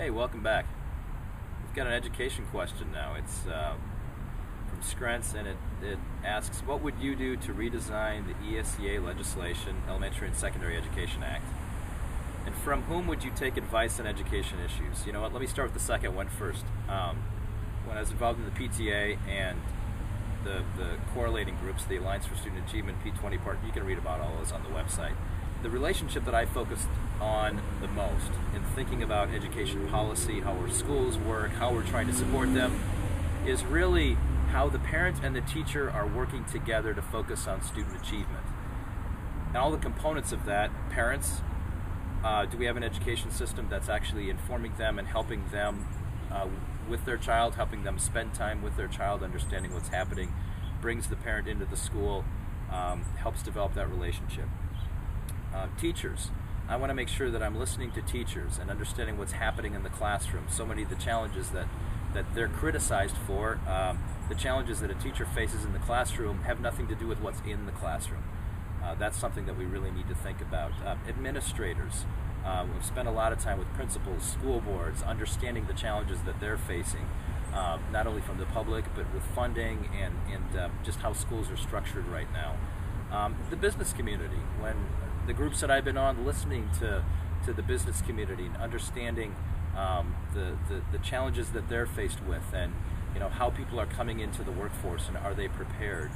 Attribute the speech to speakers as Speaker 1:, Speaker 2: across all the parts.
Speaker 1: Hey, welcome back. We've got an education question now. It's from Skrentz, and it asks, what would you do to redesign the ESEA legislation, Elementary and Secondary Education Act? And from whom would you take advice on education issues? You know what, let me start with the second one first. When I was involved in the PTA and the correlating groups, the Alliance for Student Achievement, P20 Part, you can read about all those on the website. The relationship that I focused on the most in thinking about education policy, how our schools work, how we're trying to support them, is really how the parent and the teacher are working together to focus on student achievement. And all the components of that, parents, do we have an education system that's actually informing them and helping them with their child, helping them spend time with their child, understanding what's happening, brings the parent into the school, helps develop that relationship. Teachers, I want to make sure that I'm listening to teachers and understanding what's happening in the classroom. So many of the challenges that they're criticized for, the challenges that a teacher faces in the classroom have nothing to do with what's in the classroom. That's something that we really need to think about. Administrators, we've spent a lot of time with principals, school boards, understanding the challenges that they're facing, not only from the public, but with funding and just how schools are structured right now. The business community, when the groups that I've been on, listening to the business community and understanding the challenges that they're faced with, and how people are coming into the workforce and are they prepared.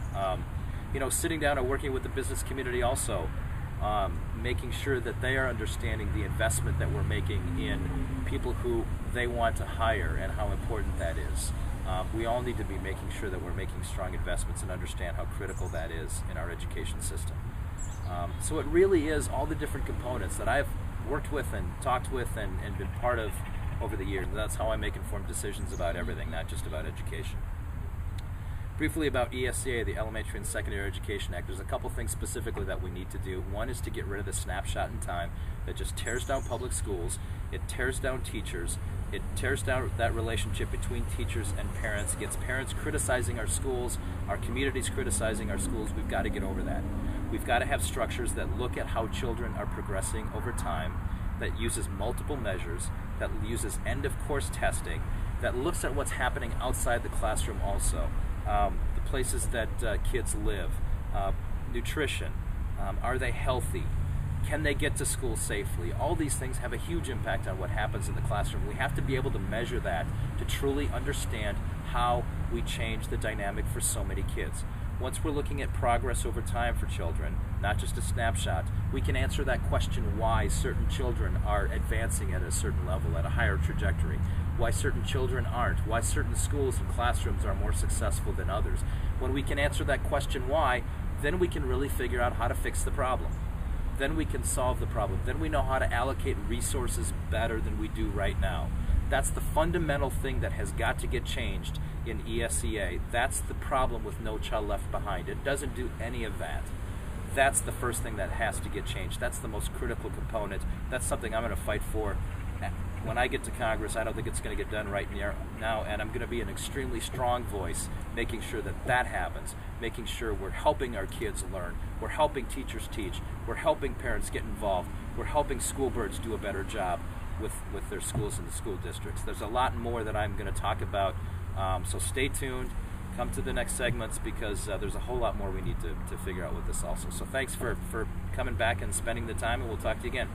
Speaker 1: Sitting down and working with the business community also, making sure that they are understanding the investment that we're making in people who they want to hire and how important that is. We all need to be making sure that we're making strong investments and understand how critical that is in our education system. So it really is all the different components that I've worked with and talked with and been part of over the years. That's how I make informed decisions about everything, not just about education. Briefly about ESEA, the Elementary and Secondary Education Act, there's a couple things specifically that we need to do. One is to get rid of the snapshot in time that just tears down public schools, it tears down teachers, it tears down that relationship between teachers and parents, it gets parents criticizing our schools, our communities criticizing our schools. We've got to get over that. We've got to have structures that look at how children are progressing over time, that uses multiple measures, that uses end-of-course testing, that looks at what's happening outside the classroom also. The places that kids live, nutrition, are they healthy? Can they get to school safely? All these things have a huge impact on what happens in the classroom. We have to be able to measure that to truly understand how we change the dynamic for so many kids. Once we're looking at progress over time for children, not just a snapshot, we can answer that question why certain children are advancing at a certain level, at a higher trajectory, why certain children aren't, why certain schools and classrooms are more successful than others. When we can answer that question why, then we can really figure out how to fix the problem. Then we can solve the problem. Then we know how to allocate resources better than we do right now. That's the fundamental thing that has got to get changed in ESEA. That's the problem with No Child Left Behind. It doesn't do any of that. That's the first thing that has to get changed. That's the most critical component. That's something I'm going to fight for. When I get to Congress, I don't think it's going to get done right now, and I'm going to be an extremely strong voice making sure that that happens, making sure we're helping our kids learn, we're helping teachers teach, we're helping parents get involved, we're helping school boards do a better job with their schools and the school districts. There's a lot more that I'm going to talk about, so stay tuned. Come to the next segments, because there's a whole lot more we need to figure out with this also. So thanks for coming back and spending the time, and we'll talk to you again.